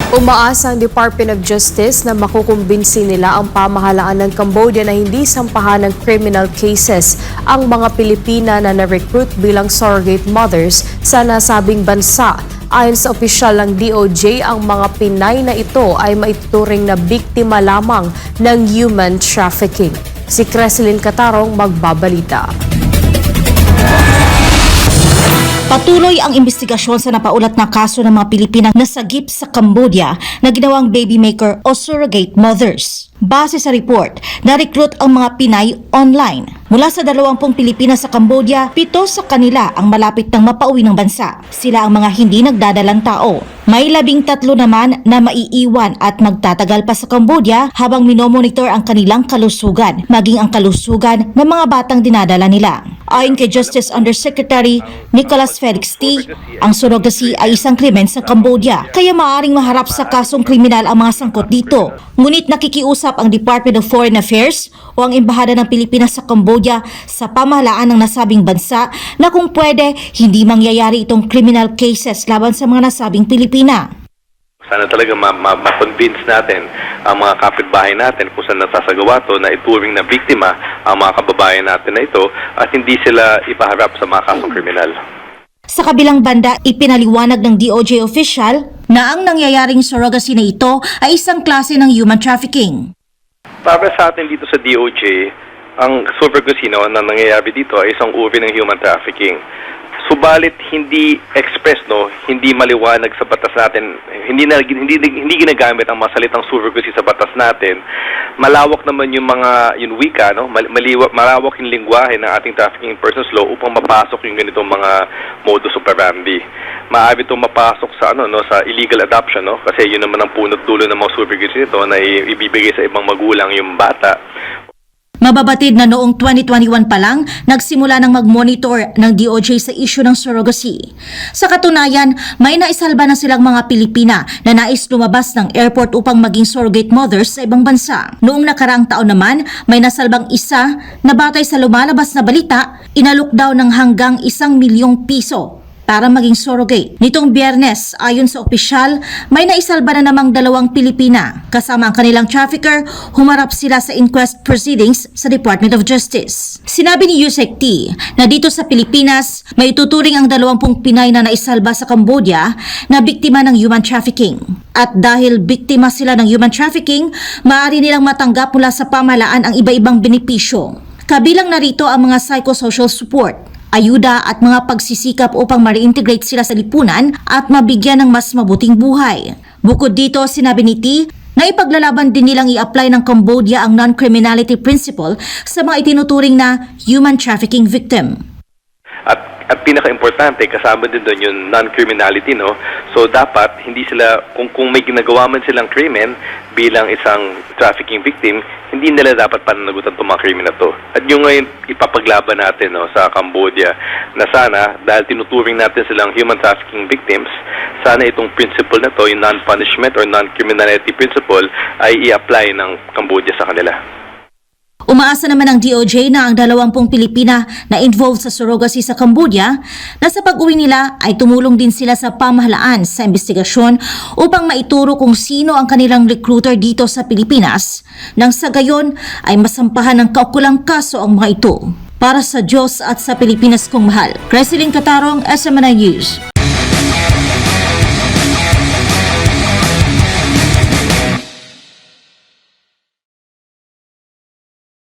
Umaasa ang Department of Justice na makukumbinsi nila ang pamahalaan ng Cambodia na hindi sampahan ng criminal cases ang mga Pilipina na na-recruit bilang surrogate mothers sa nasabing bansa. Ayon sa opisyal ng DOJ, ang mga Pinay na ito ay maituturing na biktima lamang ng human trafficking. Si Creslyn Catarong magbabalita. Patuloy ang investigasyon sa napaulat na kaso ng mga Pilipinang nasagip sa Cambodia na ginawang baby maker o surrogate mothers. Base sa report, na-recruit ang mga Pinay online. Mula sa 20 Pilipina sa Cambodia, 7 sa kanila ang malapit nang mapauwi ng bansa. Sila ang mga hindi nagdadalang tao. May 13 naman na maiiwan at magtatagal pa sa Cambodia habang minomonitor ang kanilang kalusugan, maging ang kalusugan ng mga batang dinadala nila. Ayon kay Justice Undersecretary Nicholas Felix T, ang surrogacy ay isang krimen sa Cambodia, kaya maaaring maharap sa kasong kriminal ang mga sangkot dito. Ngunit nakikiusap ang Department of Foreign Affairs o ang Embahada ng Pilipinas sa Cambodia sa pamahalaan ng nasabing bansa na kung pwede, hindi mangyayari itong criminal cases laban sa mga nasabing Pilipina. Sana talaga ma-convince natin ang mga kapitbahay natin kung saan nasasagawa to na ituring na biktima ang mga kababayan natin na ito at hindi sila ipaharap sa mga kasong kriminal. Sa kabilang banda, ipinaliwanag ng DOJ official na ang nangyayaring surrogacy na ito ay isang klase ng human trafficking. Para sa atin dito sa DOJ, ang surrogacy na nangyayari dito ay isang uri ng human trafficking. Subalit hindi express, hindi maliwanag sa batas natin, hindi ginagamit ang masalitang surrogacy sa batas natin. Malawak naman yung wika, malawak yung lingwahe ng ating trafficking persons law upang mapasok yung ganitong mga modus operandi. Maaari itong mapasok sa sa illegal adoption, kasi yun naman ang punot dulo ng mga surrogacy nito na ibibigay sa ibang magulang yung bata. Mababatid na noong 2021 pa lang, nagsimula ng mag-monitor ng DOJ sa issue ng surrogacy. Sa katunayan, may naisalba na silang mga Pilipina na nais lumabas ng airport upang maging surrogate mothers sa ibang bansa. Noong nakaraang taon naman, may nasalbang isa na batay sa lumalabas na balita, inalok daw ng hanggang 1 milyong piso para maging surrogate. Nitong Biyernes, ayon sa opisyal, may naisalba na namang 2 Pilipina. Kasama ang kanilang trafficker, humarap sila sa inquest proceedings sa Department of Justice. Sinabi ni Yusek T na dito sa Pilipinas, may tuturing ang 20 Pinay na naisalba sa Cambodia na biktima ng human trafficking. At dahil biktima sila ng human trafficking, maaari nilang matanggap mula sa pamahalaan ang iba-ibang benepisyo. Kabilang narito ang mga psychosocial support, ayuda at mga pagsisikap upang ma-reintegrate sila sa lipunan at mabigyan ng mas mabuting buhay. Bukod dito, sinabi ni T na ipaglalaban din nilang i-apply ng Cambodia ang non-criminality principle sa mga itinuturing na human trafficking victim. At pinaka-importante, kasama din doon yung non-criminality, So dapat hindi sila, kung may ginagawa man silang krimen bilang isang trafficking victim, hindi nila dapat pananagutan itong mga krimen na to. At yung ngayon ipapaglaban natin sa Cambodia na sana, dahil tinuturing natin silang human trafficking victims, sana itong principle na to, yung non-punishment or non-criminality principle, ay i-apply ng Cambodia sa kanila. Umaasa naman ang DOJ na ang 20 Pilipina na involved sa surrogacy sa Cambodia na sa pag-uwi nila ay tumulong din sila sa pamahalaan sa investigasyon upang maituro kung sino ang kanilang recruiter dito sa Pilipinas nang sa gayon ay masampahan ng kaukulang kaso ang mga ito. Para sa Diyos at sa Pilipinas kong mahal, Creslyn Catarong, SMNI News.